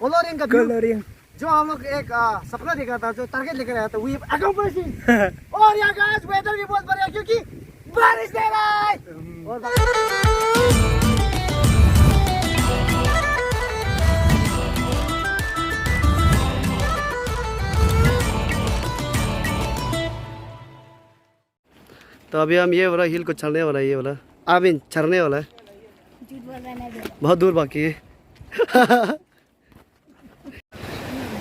Colouring का view, colouring जो हम लोग एक सपना देखा था, जो टारगेट लेकर आया था, वो अकम्प्लिशिंग। और यहाँ गाइस वेदर भी बहुत बढ़िया क्योंकि बारिश दे रहा है। तो अभी हम ये वाला हिल को चढ़ने वाला है, ये वाला आमीन चढ़ने वाला है, बहुत दूर बाकी है।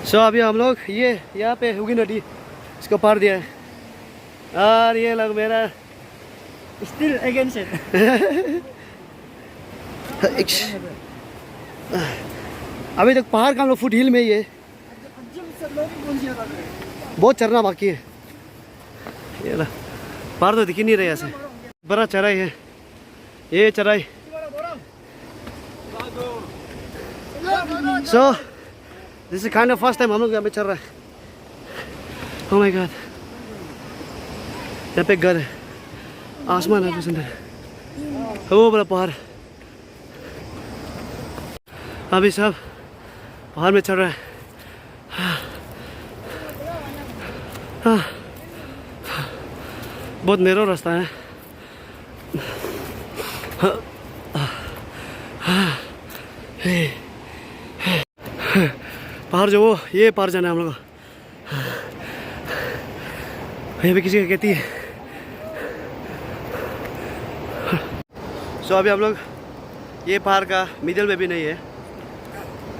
सो अभी हम लोग ये यहाँ पे हुगी नदी इसको पार दिया है और ये लोग मेरा स्टिल अगेंस्ट इट। अभी तक पहाड़ का हम लोग फुट हिल में ही है, बहुत चढ़ना बाकी है। ये ला पहाड़ तो दिख ही नहीं रहे ऐसे, बड़ा चढ़ाई है ये चढ़ाई। सो this is kind of first time हम लोग यहाँ पे चल रहा है। ओह माय गॉड, यहाँ पे घर है, आसमान है सुंदर, वो बड़ा पहाड़। अभी सब पहाड़ में चढ़ रहा है। बहुत नैरो रास्ता है। पहाड़ जो वो ये पार जाना है हम लोग, ये भी किसी का कहती है। सो अभी हम लोग ये पहाड़ का मिडिल में भी नहीं है,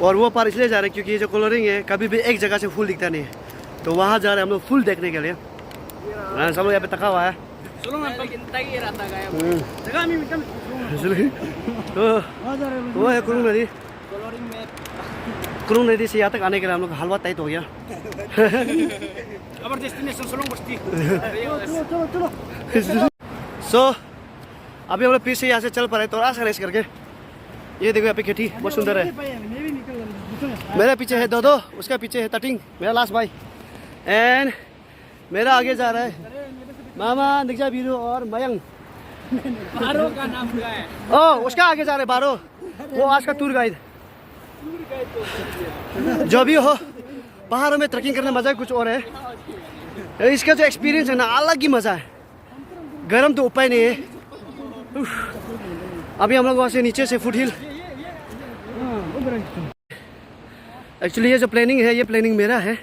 और वो पार इसलिए जा रहे हैं क्योंकि ये जो कलरिंग है कभी भी एक जगह से फुल दिखता नहीं है, तो वहाँ जा रहे हैं हम लोग फुल देखने के लिए। सब लोग यहाँ पे तका हुआ है। वो है कुरुंग नदी, कुरुंग नदी से यहाँ तक आने के लिए हम लोग का हलवा टाइट हो गया। सो अभी हम लोग फिर से यहाँ से चल पा रहे थोड़ा सा रेस करके। ये देखो यहाँ पे खेती बहुत सुंदर है। मेरे पीछे है दो, उसका पीछे है तटिंग, मेरा लास्ट भाई, एंड मेरा आगे जा रहा है मामा निक्षा बीरू और मयंक। बारो का नाम क्या है? ओ उसका आगे जा रहे बारो, वो आज का टूर गाइड। जो भी हो, पहाड़ों में ट्रैकिंग करने मजा कुछ और है। इसका जो एक्सपीरियंस है ना अलग ही मजा है। गर्म तो उपाय नहीं है। अभी हम लोग वहाँ से नीचे से फुट हिल, एक्चुअली ये जो प्लानिंग है ये प्लानिंग मेरा है,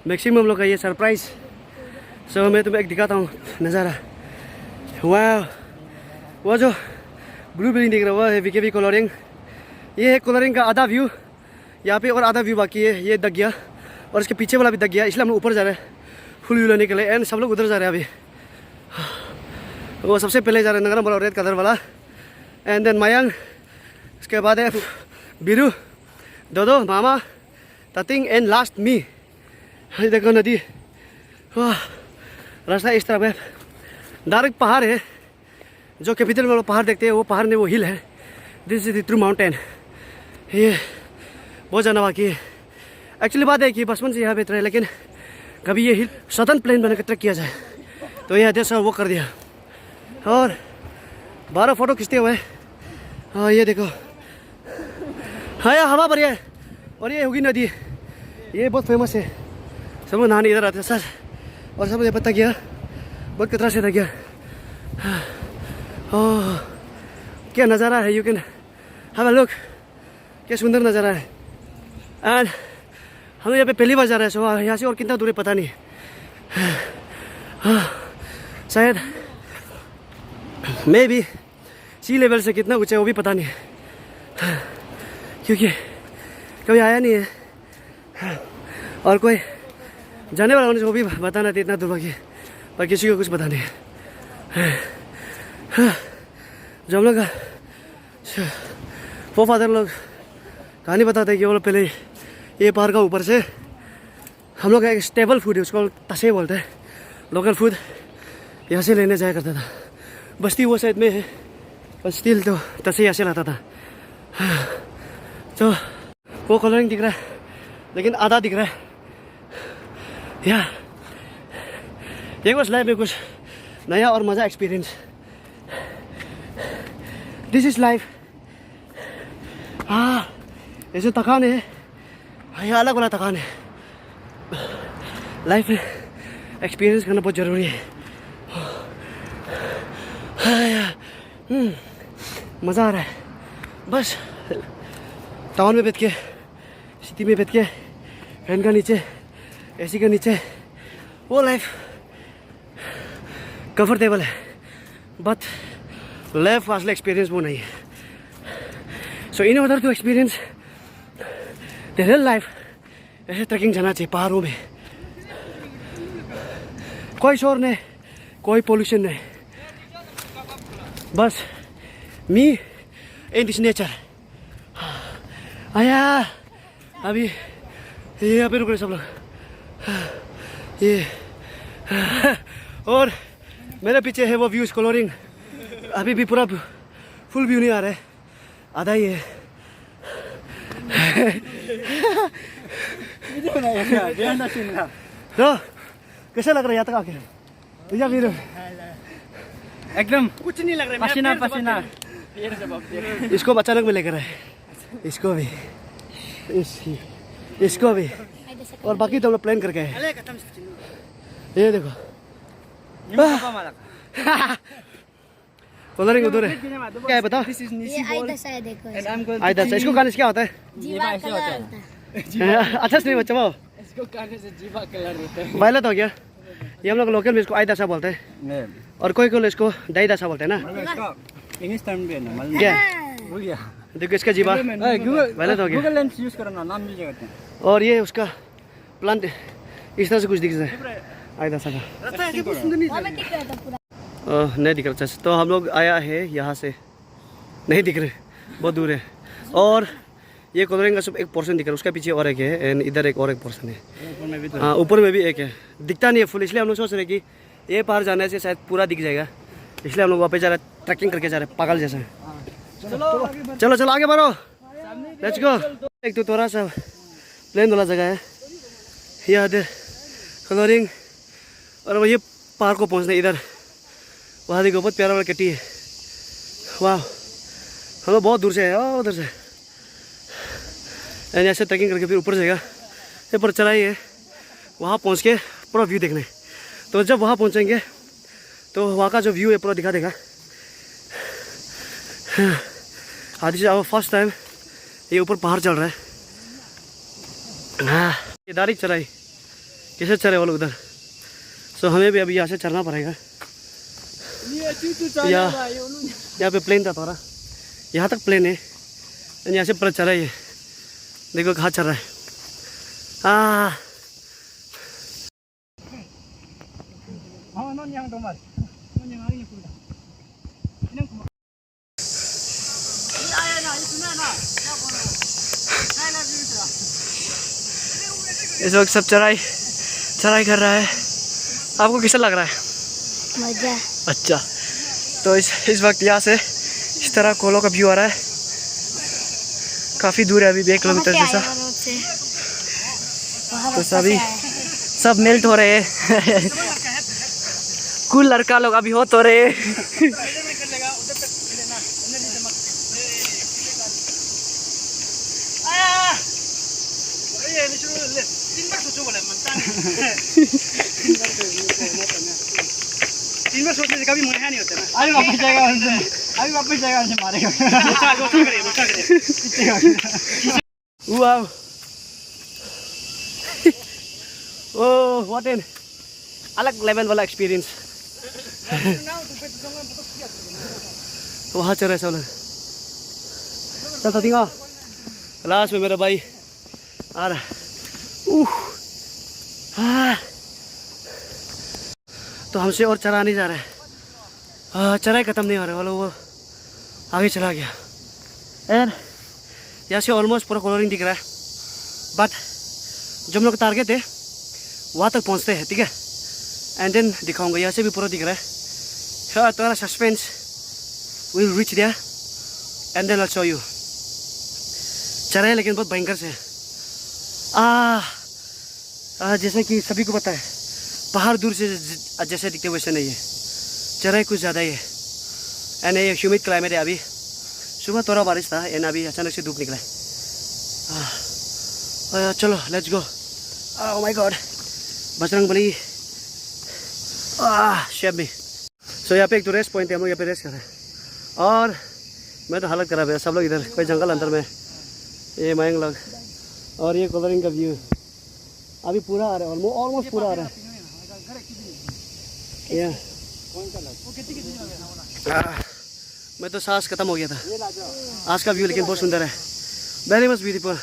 मैक्सिमम लोग का ये सरप्राइज। सो मैं तुम्हें एक दिखाता हूँ नज़ारा। वाह, वो जो ब्लू बिल्डिंग दिख रहा है वो है वीकेवी कलरिंग। ये है कलरिंग का आधा व्यू, यहाँ पे और आधा व्यू बाकी है। ये दग गया और इसके पीछे वाला भी दग गया, इसलिए हम लोग ऊपर जा रहे हैं फुल व्यू लेने के लिए। एंड सब लोग उधर जा रहे हैं अभी। वो सबसे पहले जा रहे हैं नगरम वाला रेड कलर वाला, एंड देन मयंक, इसके बाद है बीरू, दो मामा, ततिंग, एंड लास्ट मी। देखो नदी, वाह रास्ता इस तरफ है, डायरेक्ट पहाड़ है। जो कैपिटल में पहाड़ देखते हैं वो पहाड़ नहीं, वो हिल है। This is the true mountain. ये बहुत जाना बाकी है। एक्चुअली बात है कि बचपन से यहाँ पे रहे, लेकिन कभी ये हिल सदर्न प्लेन बनाकर ट्रैक किया जाए तो ये सर वो कर दिया। और 12 फोटो खींचते हुए, हाँ ये देखो, हाँ यार हवा बढ़िया है। और ये होगी नदी, ये बहुत फेमस है, सब लोग नहाने इधर आते हैं सर। और सब मुझे पता गया बहुत कतरा से रह गया। ओह क्या नज़ारा है, you can have a look, क्या सुंदर नज़ारा है। एंड हम लोग यहाँ पे पहली बार जा रहे हैं। सो यहाँ से और कितना दूर है पता नहीं, शायद मे भी सी लेवल से कितना ऊँचा है वो भी पता नहीं है, क्योंकि कभी आया नहीं है। और कोई जाने वाला होने से वो भी बताना था इतना दूर बाकी, पर किसी को कुछ पता नहीं है। जो हम लोग का वो फादर लोग कहानी बताते हैं कि वो लोग पहले ये पहाड़ का ऊपर से हम लोग का एक स्टेबल फूड है, उसको तसे बोलते हैं, लोकल फूड, यहाँ से लेने जाया करता था। बस्ती वो साइड में है, पर स्टिल तो तसे यहाँ से लाता था। तो वो कलरिंग दिख रहा है लेकिन आधा दिख रहा है। या ये कुछ लाइफ में कुछ नया और मज़ा एक्सपीरियंस। This is life. हाँ ये जो थकान है ये अलग वाला थकान है। लाइफ में एक्सपीरियंस करना बहुत ज़रूरी है। मज़ा आ रहा है। बस टाउन में बैठ के, सिटी में बैठ के, फैन का नीचे, एसी के नीचे, वो लाइफ कंफर्टेबल है, बट लाइफ असली एक्सपीरियंस वो नहीं है। So in order to experience the real life, ऐसे ट्रैकिंग जाना चाहिए पहाड़ों में। कोई शोर नहीं, कोई पोल्यूशन नहीं, बस मी एंड दिस नेचर। आया अभी ये यहाँ पे रुक रहे सब लोग, ये और मेरे पीछे है वो व्यूज कलरिंग। अभी भी पूरा फुल व्यू नहीं आ रहा है, आधा ही है। तो कैसा लग रहा है यहाँ तक आके? भैया फिर एकदम कुछ नहीं लग रहा है, पसीना पसीना। इसको अचानक में लेकर आए, इसको भी, इसको भी, और बाकी तो हम लोग प्लान करके आए। ये देखो कलरिंग उधर है। क्या है बताओ? ये आइदसा है, देखो आइदा इसको खाने से क्या होता है? जीवा कलर होता है। अच्छा से नहीं बच्चा वो इसको खाने से जीवा कलर होता है। वायलट हो गया। ये हम लोग लोकल में इसको आइदासा बोलते हैं, और कोई कोई इसको दाइदासा बोलते हैं ना। इंग्लिश टर्म भी है ना, क्या भूल गया। देखो इसका जीवा वायलट हो गया। गूगल लेंस यूज करो ना, नाम मिल जाएगा। और ये उसका प्लांट इस तरह से कुछ दिख रहा है आइदासा का। हमें दिख रहा था पूरा। नहीं दिख रहा अच्छा से। तो हम लोग आया है यहाँ से, नहीं दिख रहे, बहुत दूर है। और ये कलरिंग का सब एक पोर्शन दिख रहा है, उसका पीछे और एक है, एंड इधर एक और एक पोर्शन है। हाँ ऊपर में भी एक है, दिखता नहीं है फुल, इसलिए हम लोग सोच रहे कि ये पार जाने से शायद पूरा दिख जाएगा, इसलिए हम लोग वापस जा रहे हैं, ट्रैकिंग करके जा रहे हैं पागल जैसा। चलो चलो आगे बढ़ो, लेट्स गो। एक तो थोड़ा सा प्लेन वाला जगह है, यहाँ कलरिंग, और वो ये पार को पहुँचना इधर, वहाँ देखो बहुत प्यारा वाला कटी है। वाह हम लोग बहुत दूर से है, उधर से ऐसे ट्रैकिंग करके फिर ऊपर जाएगा। ये पर चढ़ाई है, वहाँ पहुँच के पूरा व्यू देखना है। तो जब वहाँ पहुँचेंगे तो वहाँ का जो व्यू है पूरा दिखा देगा। आदि से फर्स्ट टाइम ये ऊपर पहाड़ चल रहा है। हाँ ये डायरेक्ट चढ़ाई, कैसे चढ़े वो लोग उधर। सो हमें भी अभी यहाँ से चढ़ना पड़ेगा। यहाँ पे प्लेन था थोड़ा, यहाँ तक प्लेन है, यहाँ से पूरा चढ़ा है। देखो कहाँ चल रहा है। इस वक्त सब चढ़ाई कर रहा है। आपको कैसा लग रहा है? मजा। अच्छा, तो इस वक्त यहाँ से इस तरह कोलो का व्यू आ रहा है। काफ़ी दूर है, अभी 1 किलोमीटर जैसा। तो सभी सब मेल्ट हो रहे हैं। कुल लड़का लोग अभी हो तो रहे। तीन बार सोचने से कभी मुहैया नहीं होता ना। अभी वापस जाएगा उनसे मारेगा। वाह, ओह व्हाट एन अलग लेवल वाला एक्सपीरियंस। वहाँ चल रहे सब लोग। चल तींगा लास्ट में मेरा भाई आ रहा। तो हमसे और चढ़ा नहीं जा रहा है, चढ़ाई ख़त्म नहीं हो रहा है, वो आगे चला गया। एंड यहाँ से ऑलमोस्ट पूरा कलरिंग दिख रहा है, बट जो हम लोग टारगेट है वहाँ तक पहुँचते हैं, ठीक है। एंड देन दिखाऊंगा, यहाँ से भी पूरा दिख रहा है। थोड़ा suspense, will reach there and then I show you. चढ़ाई लेकिन बहुत भयंकर से है। जैसे कि सभी को पता है पहाड़ दूर से जैसे दिखते वैसे नहीं है, चढ़ाई कुछ ज़्यादा ही है। एंड ये ह्यूमिड क्लाइमेट है। अभी सुबह थोड़ा बारिश था एंड अभी अचानक से धूप निकला है। चलो let's go. Oh my God, Bajrangbali shape में। सो यहाँ पे एक तो रेस्ट पॉइंट है, हम लोग यहाँ पे रेस्ट कर रहे हैं। और मैं तो हालत खराब है, सब लोग इधर कोई जंगल अंदर में, ये मयंक लोग। और ये कलरिंग का व्यू अभी पूरा आ रहा है, ऑलमोस्ट पूरा आ रहा है। मैं तो सांस खत्म हो गया था आज का व्यू, लेकिन बहुत सुंदर है, वेरी मच ब्यूटीफुल।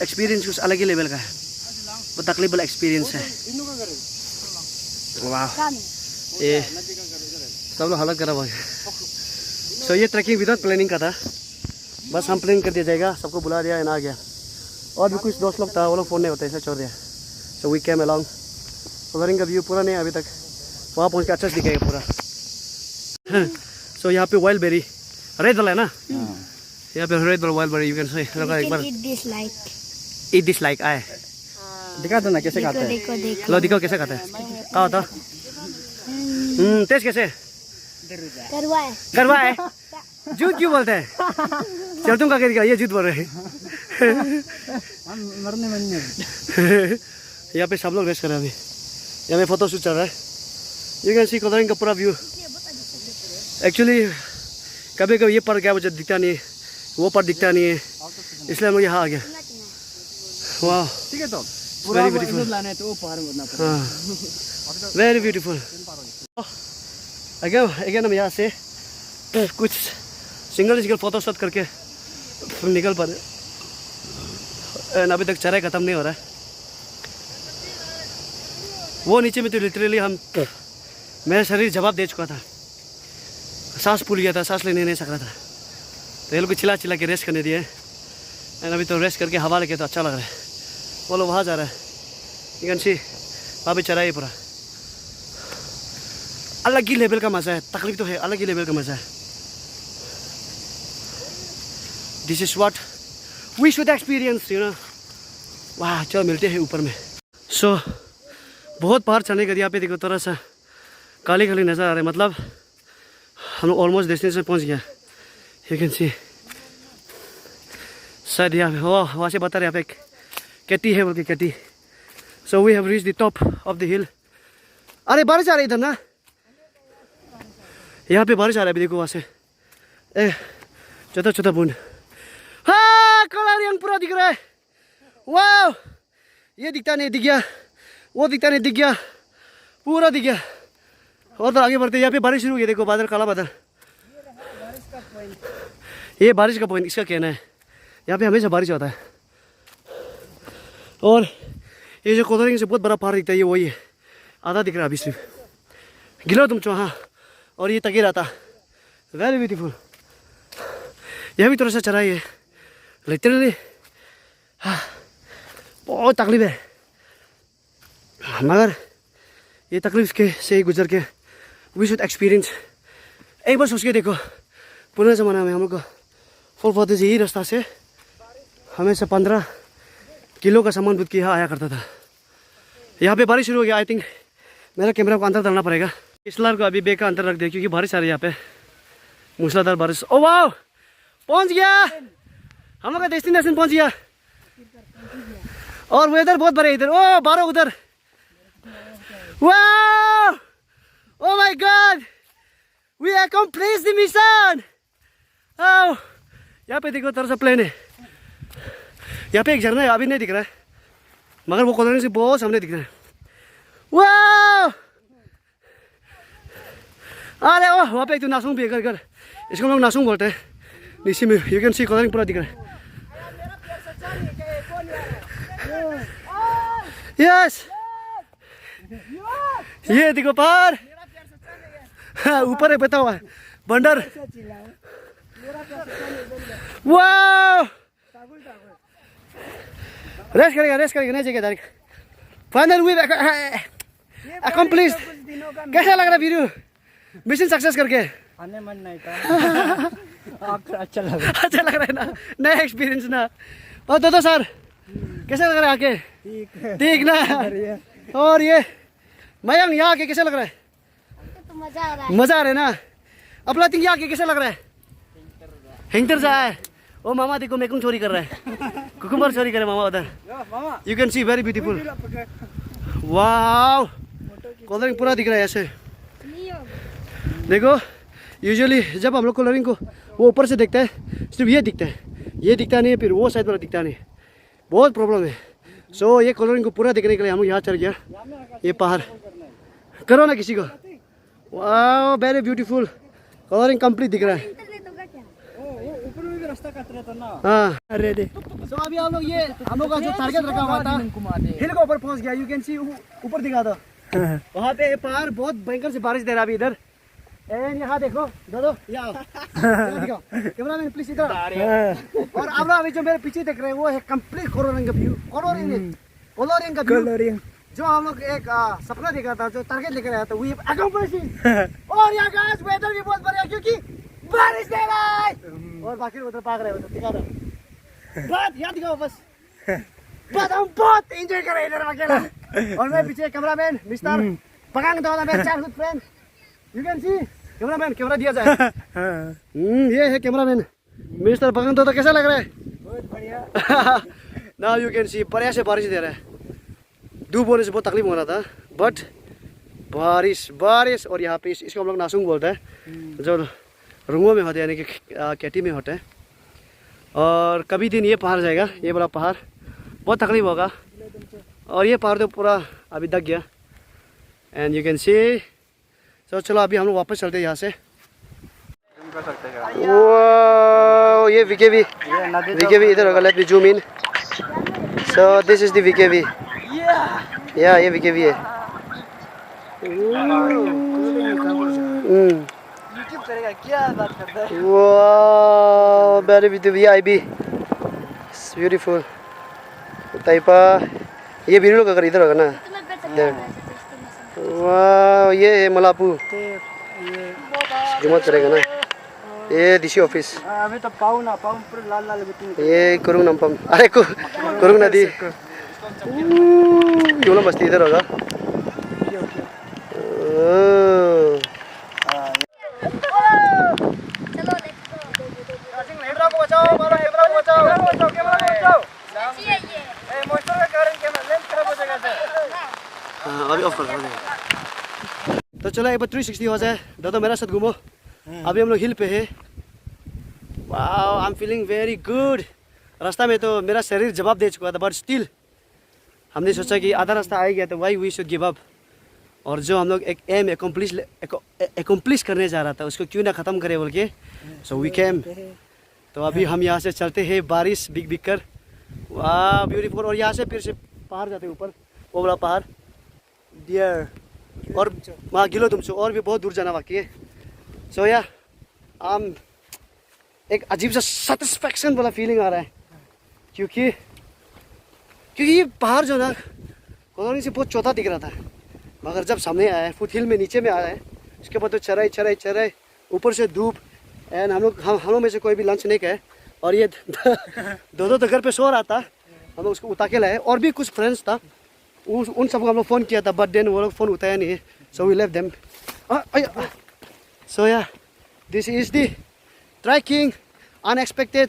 एक्सपीरियंस कुछ अलग ही लेवल का है, वो तकलीफुल एक्सपीरियंस है। वाह, ये सब लोग हालत खराब हो गया। सो ये ट्रैकिंग विदाउट प्लानिंग का था, बस हम प्लान कर दिया जाएगा, सबको बुला दिया एंड आ गया। और भी कुछ दोस्त लोग था, वो लोग फ़ोन नहीं होता ऐसा छोड़ दिया। So we came along. Colouring का व्यू पूरा नहीं अभी तक, वहाँ पहुँच के अच्छा से दिखेगा पूरा। सो यहाँ पे वाइल्ड बेरी रेड वाला है ना, यहाँ पे रेड वाला wild berry you can say एक बार ईट दिस लाइक आए दिखा दो ना कैसे खाते हैं। देखो देखो लो दिखाओ कैसे खाते हैं, कहा होता टेस्ट कैसे करवा है। करवा है, झूठ क्यों बोलते हैं? चल तुम का दिखा, ये झूठ बोल रहे हैं। हम मरने मन में। यहाँ पे सब लोग रेस्ट कर रहे हैं अभी, यहाँ पे फोटो शूट चल रहा है। यू कैन सी कलरिंग का पूरा व्यू। एक्चुअली कभी कभी ये पर गया मुझे दिखता नहीं है, वो पर दिखता नहीं है, इसलिए हम लोग यहाँ आ गया। वाह, ठीक है तो वेरी ब्यूटीफुल, लाना है तो वो पार होना हाँ वेरी ब्यूटीफुल। अगेन हम यहाँ से कुछ सिंगल फोटो शॉट करके निकल पा रहे। अभी तक चढ़ाई खत्म नहीं हो रहा है। वो नीचे में तो लिटरली मेरा शरीर जवाब दे चुका था, सांस फूल गया था, सांस लेने नहीं सक रहा था। तो ये लोग चिल्ला चिल्ला के रेस्ट करने दिए एंड अभी तो रेस्ट करके हवा लगे तो अच्छा लग रहा है। वो लोग वहाँ जा रहा है, यू कैन सी वहाँ पे चढ़ाई पूरा अलग ही लेवल का मज़ा है। तकलीफ तो है, अलग ही लेवल का मज़ा है। This is what we should experience, you know. वाह, चलो मिलते हैं ऊपर में। सो बहुत पहाड़ चढ़ने का यहाँ पे देखो थोड़ा सा काली काली नज़र आ रहा है, मतलब हम लोग ऑलमोस्ट डेस्टिनेशन पहुँच गया। यू कैन सी शायद यहाँ पे वहाँ से बता रहे यहाँ पे कैटी है, बोल के कैटी। So we have reach the top of the hill. अरे बारिश आ रही है इधर ना, यहाँ पे बारिश आ रहा है अभी, देखो वहाँ से छोटा छोटा बूंद। हाँ, कलरिंग पूरा दिख रहा है। वाह, ये दिखता नहीं दिख गया, वो दिखता नहीं दिख गया, पूरा दिख गया। और तो आगे बढ़ते, यहाँ पे बारिश शुरू हुई है, देखो बादल, काला बादल। ये बारिश का पॉइंट इसका कहना है, यहाँ पे हमेशा बारिश होता है। और ये जो कलरिंग से बहुत बड़ा पहाड़ दिखता है, ये वही है, आधा दिख रहा है अभी सिर्फ। गिलो तुम चो, हाँ। और ये तकीर आता, वेरी ब्यूटीफुल। यह भी थोड़ा सा चढ़ाई है लिटरली, हाँ बहुत तकलीफ है, मगर ये तकलीफ के से ही गुजर के वी शुड एक्सपीरियंस। एक बार सोच के देखो, पुराने ज़माना में हम लोग को फुलफोते से यही रास्ता से हमेशा 15 किलो का सामान बुत के यहाँ आया करता था। यहाँ पे बारिश शुरू हो गया, आई थिंक मेरा कैमरा को अंदर डालना पड़ेगा। इस लार को अभी बेग का अंदर रख दिया क्योंकि बारिश आ रही है यहाँ पे, मूसलाधार बारिश। ओ वाह, पहुँच गया हम लोग का डेस्टिनेशन, पहुँच गया। और वेदर बहुत बड़े इधर, ओ बारो उधर। वाह, oh my God, we accomplish the mission. Oh, यहाँ पे देखो थोड़ा सा प्लेन है, यहाँ पे एक झरना है, अभी नहीं दिख रहा है, मगर वो कॉलोनी से बहुत सामने दिख रहा है। वाह, अरे ओह, वहाँ पे एक तो नासुंग भी है, घर इसको हम लोग नासुंग बोलते हैं। नीचे में यू कैन सी कॉलोनी पूरा दिख रहा है। यस, ये देखो पहाड़, हाँ ऊपर है, बैठा हुआ है बंदर। वाह, रेस्ट करेगा नहीं चाहिए डायरेक्ट। Final we accomplish. कैसा लग रहा है वीडियो, मिशन सक्सेस करके? आने मन नहीं था। अच्छा लग रहा है ना, नया एक्सपीरियंस ना। और तो सर कैसा लग रहा है आके? ठीक ना। और ये मयंक, यहाँ आके कैसा लग रहा है? तो मजा आ रहा है, मजा आ रहा है ना। अपना थिंग यहाँ आके कैसा लग रहा है? हैंटर जा है। ओ मामा देखो, मैकुंग चोरी कर रहा है। कुकुम्बर चोरी करे मामा उधर. मामा You can see very beautiful. Wow. Colouring पूरा दिख रहा है ऐसे. देखो यूजुअली जब हम लोग कलरिंग को वो ऊपर से देखते हैं सिर्फ ये दिखता है, ये दिखता नहीं है, फिर वो साइड वाला दिखता नहीं. बहुत प्रॉब्लम है. सो ये कलरिंग को पूरा देखने के लिए हम लोग यहाँ चढ़ गया. ये पहाड़ करो ना किसी को. वाह वेरी ब्यूटीफुल. कलरिंग कंप्लीट दिख रहा है. ऊपर में भी रास्ता काट रहा था ना. हाँ. अरे दे. सो अभी हम लोग ये हम लोग का जो टारगेट रखा हुआ था हिल के ऊपर पहुंच गया. यू कैन सी ऊपर दिखा दो. वहाँ पे पहाड़ बहुत भयंकर से बारिश दे रहा है अभी इधर. एंड यहाँ देखो दो यहाँ कैमरामैन प्लीज इधर. और अब अभी जो मेरे पीछे देख रहे हैं वो है कंप्लीट कलरिंग का व्यू. कलरिंग का व्यू जो हम लोग एक सपना देखा था, जो टारगेट लेकर आया था, वो और यहाँ गाइस वेदर भी बहुत बढ़िया क्योंकि बारिश दे रहा है. और बाकी उधर भाग रहे हो दिखा दो. बात यहाँ दिखाओ बस. बस हम बहुत एंजॉय कर रहे हैं इधर अकेला. और मैं पीछे कैमरामैन मिस्टर पकांग दो मेरा childhood friend. You can see cameraman camera दिया जाए. ये है कैमरामैन मिस्टर पकांग दो. कैसा लग रहा है? बहुत बढ़िया. नाउ यू कैन सी बढ़िया से बारिश दे रहा है. धूप होने से बहुत तकलीफ हो रहा था बट बारिश. और यहाँ पे इसको हम लोग नासुंग बोलते हैं जो रुंगों में होते हैं, यानी कि खेती में होते हैं. और कभी दिन ये पहाड़ जाएगा, ये बड़ा पहाड़ बहुत तकलीफ होगा. और ये पहाड़ तो पूरा अभी दग गया. And you can see. तो चलो अभी हम लोग वापस चलते हैं यहाँ से. वाह ये VKV इधर होगा. Let me zoom in. So this is the VKV. या ये VKV है. यूट्यूब करेगा क्या बात करता है. वाह वेरी VIB ब्यूटीफुल. ताइपा ये भी लोग अगर इधर होगा ना. वाह ये है मलापू. जुम्मत करेगा ना. ये DC ऑफिस. अभी तो पाऊ पूरा लाल गुटी. ये कुरुंग नंपम. अरे कुरुंग नदी. क्यों बस्ती इधर होगा. अभी ऑफ कर दो. तो चलो एक बार 360 हो जाए. दादा मेरा साथ घूमो. अभी हम लोग हिल पे है. वाह I am feeling very good. रास्ता में तो मेरा शरीर जवाब दे चुका था बट स्टिल हमने सोचा कि आधा रास्ता आ गया तो why we should give up. और जो हम लोग एक एम एकम्प्लिश करने जा रहा था उसको क्यों ना ख़त्म करें बोल के. So we came. तो अभी हम यहाँ से चलते हैं बारिश बिग कर. वाह ब्यूटीफुल. और यहाँ से फिर से पहाड़ जाते हैं ऊपर, वो बड़ा पहाड़ डियर. और वहाँ गिलो तुमसे और भी बहुत दूर जाना बाकी है. सो या आम एक अजीब सा सेटिस्फैक्शन वाला फीलिंग आ रहा है क्योंकि ये पहाड़ जो ना कॉलोनी से बहुत चौथा दिख रहा था, मगर जब सामने आया है फुट हिल में नीचे में आया है उसके बाद तो चराई ऊपर से धूप. एंड हम लोग में से कोई भी लंच नहीं खाए. और ये दो घर पे सो रहा था. हम लोग उसको उठा के लाए. और भी कुछ फ्रेंड्स था उन सबको हम लोग फ़ोन किया था बट देन वो लोग फ़ोन उठाया नहीं है. So we left them. So yeah this is the trekking unexpected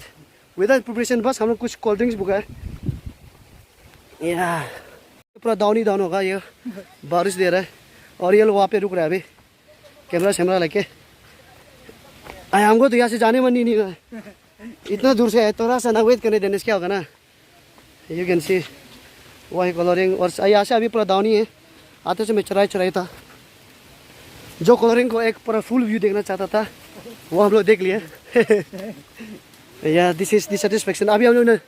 without preparation. बस हम लोग कुछ कोल्ड ड्रिंक्स बुकाए. या पूरा डाउन होगा. ये बारिश दे रहा है और ये लोग वहाँ पे रुक रहा है अभी कैमरा लेके. हमको तो यहाँ से जाने मन ही नहीं रहा. इतना दूर से है, थोड़ा सा ना वेट करने देने से क्या होगा ना. यू कैन सी वही कलरिंग. और यहाँ से अभी पूरा डाउन ही है. आते से मैं चराई था. जो कलरिंग को एक पूरा फुल व्यू देखना चाहता था वो हम लोग देख लिए. या दिस इज द सेटिस्फैक्शन. अभी हम लोग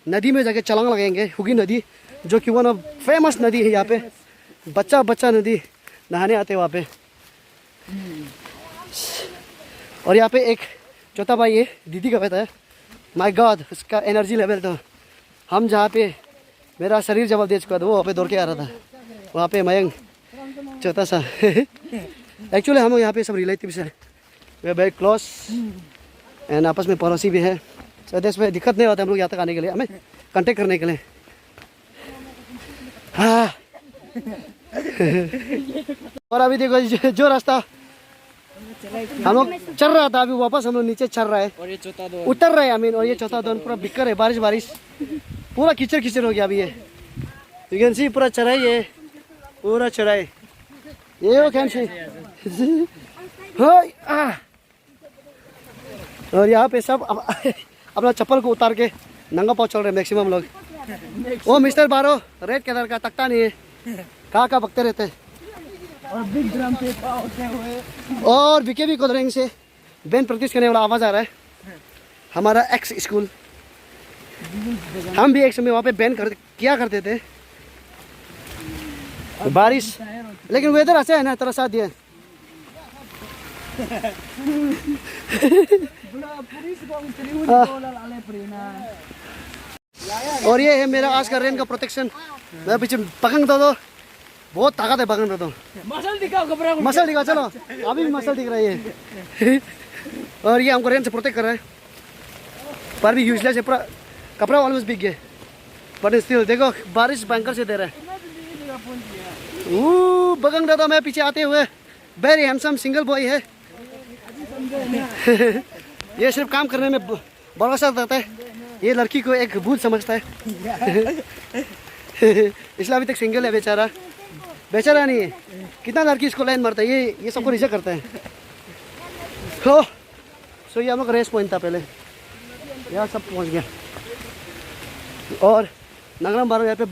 नदी में जाके छलांग लगाएंगे. हुगी नदी जो कि वन ऑफ फेमस नदी है यहाँ पे. बच्चा नदी नहाने आते हैं वहाँ पे. और यहाँ पे एक चौथा भाई है दीदी का बेटा है. माय गॉड उसका एनर्जी लेवल तो हम जहाँ पे मेरा शरीर जवाब दे चुका था वो वहाँ पे दौड़ के आ रहा था. वहाँ पे मयंक चौथा सा. एक्चुअली हम लोग यहाँ पे सब रिलेटिव्स हैं. वे वेरी क्लोज एंड आपस में पड़ोसी भी है. सो देश में दिक्कत नहीं होता हम लोग यहाँ तक आने के लिए, हमें कांटेक्ट करने के लिए. हाँ और अभी देखो जो रास्ता हम लोग चल रहा था, अभी वापस हम लोग नीचे चल रहा है, और ये चौथा दो उतर रहे हैं और ये चौथा दोन पूरा बिकर है, बारिश बारिश पूरा कीचड़ कीचड़ हो गया अभी ये। यू कैन सी पूरा चढ़ाई है, पूरा चढ़ाई ये वो कैन सी। और यहाँ पे सब अपना चप्पल को उतार के नंगा पाँव चल रहे हैं मैक्सिमम लोग। वो मिस्टर बारो रेड कलर का तकता नहीं है, कहाँ बकते रहते हैं। और बिग ड्रम पे होते हुए और बीकेबी कोलरिंग से बैंड प्रैक्टिस करने वाला आवाज़ आ रहा है, हमारा एक्स स्कूल। हम भी एक समय वहाँ पे बैंड किया करते थे। बारिश लेकिन वेदर अच्छा है ना, तेरा साथ दिया। और ये है मेरा आज का रेन का प्रोटेक्शन। मैं पीछे पकड़ दो, बहुत ताकत है पकड़ दो। मसल दिखाओ, कपड़ा मसल दिखा, चलो अभी भी मसल दिख रही है। और ये हमको रेन से प्रोटेक्ट कर रहा है, पर भी यूजलेस है, पूरा कपड़ा ऑलमोस्ट बिक गया, बट स्टिल देखो बारिश बैंकर से दे रहा है। बगंग दादा मैं पीछे आते हुए, वेरी हैंडसम सिंगल बॉय है। ये सिर्फ काम करने में भरोसा करता है, ये लड़की को एक भूत समझता है। इसलिए अभी तक सिंगल है बेचारा। बेचारा नहीं है, कितना लड़की इसको लाइन मारता है, ये सबको रिजेक्ट करता है। हो सो ये हम लोग रेस पॉइंट था पहले, यहाँ सब पहुँच गया। और नगरम बारो यहाँ पे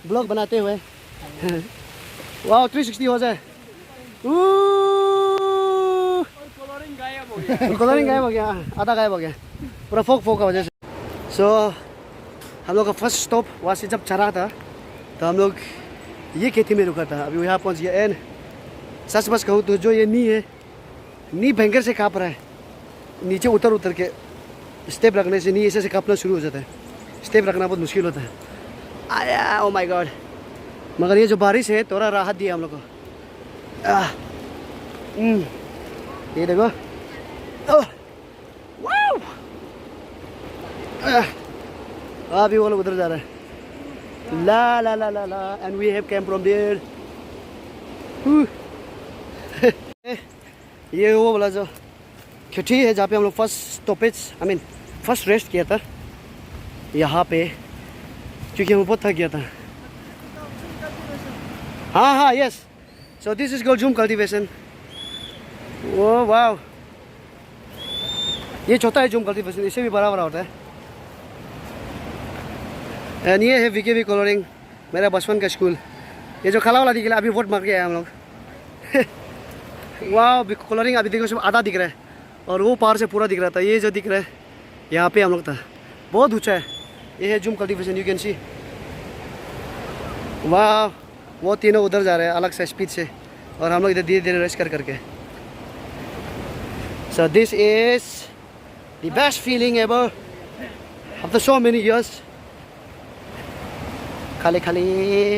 ब्लॉग बनाते हुए वाह 360 हो जाए। कलरिंग गायब हो गया, आधा गायब हो गया, पूरा फोक का वजह से। सो हम लोग का फर्स्ट स्टॉप वहाँ से जब चढ़ा था तो हम लोग ये खेती में रुका था, अभी यहाँ पहुँच गया। एंड सच बस कहूँ तो जो ये नी है, नी भयंकर से काँप रहा है। नीचे उतर के स्टेप रखने से नी ऐसे काँपना शुरू हो जाता है, स्टेप रखना बहुत मुश्किल होता है। आया ओ माय गॉड। मगर ये जो बारिश है थोड़ा राहत दिया हम लोग को। ये देखो अभी वो लोग उधर जा रहे हैं। ला ला ला ला ला and we have came from there. ये वो बोला जो खेती है जहाँ पे हम लोग फर्स्ट स्टॉपेज फर्स्ट रेस्ट किया था, यहाँ पे, क्योंकि हम बहुत थक गया था। हाँ yes. So this is called jhum cultivation. Oh वाह, ये छोटा है जूम कल्टीवेशन, इससे भी बड़ा होता है। एंड ये है वीकेबी कलरिंग, मेरा बचपन का स्कूल। ये जो खाला वाला दिख रहा है, अभी वोट मार के आए हम लोग। वाह कलरिंग अभी देखो सब आधा दिख रहा है, और वो पार से पूरा दिख रहा था। ये जो दिख रहा है यहाँ पे हम लोग था, बहुत ऊंचा है। ये है zoom cultivation, you can see. वाह वो तीनों उधर जा रहे हैं अलग से स्पीड से, और हम लोग इधर धीरे धीरे रेस्ट करके। So this is the best feeling ever after so many years. खाली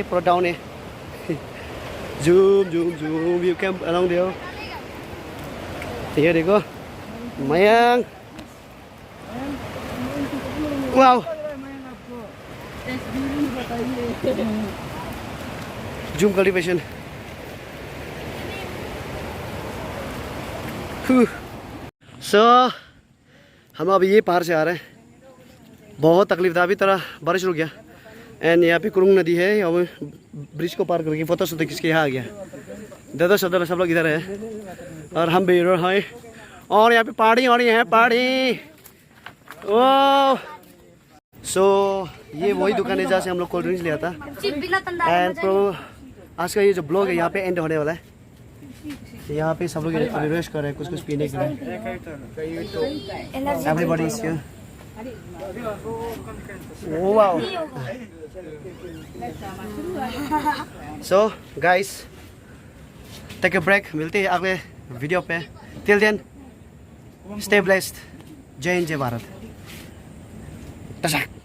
पूरा डाउन है। Zoom you came around there. ये देखो मयंक, वाओ जूम कल्टीवेशन। सो हम अभी ये पार से आ रहे हैं, बहुत तकलीफ था, अभी तरह बारिश रुक गया। एंड यहाँ पे कुरुंग नदी है, यहाँ ब्रिज को पार करके फोटो शोटो खींच के यहाँ आ गया। दादा सब लोग इधर है, और हम भी इधर हैं। और यहाँ पे पहाड़ी है, पहाड़ी। ओह सो ये वही दुकान है जहाँ से हम लोग कोल्ड ड्रिंक्स लिया था। एंड आज का ये जो ब्लॉग है यहाँ पे एंड होने वाला है। यहाँ पे सब लोग अभी रेस्ट कर रहे हैं, कुछ पीने के लिए। Everybody is here. Wow. So guys take a break, मिलते हैं अगले वीडियो पे। Till then stay blessed. जय हिंद, जय भारत।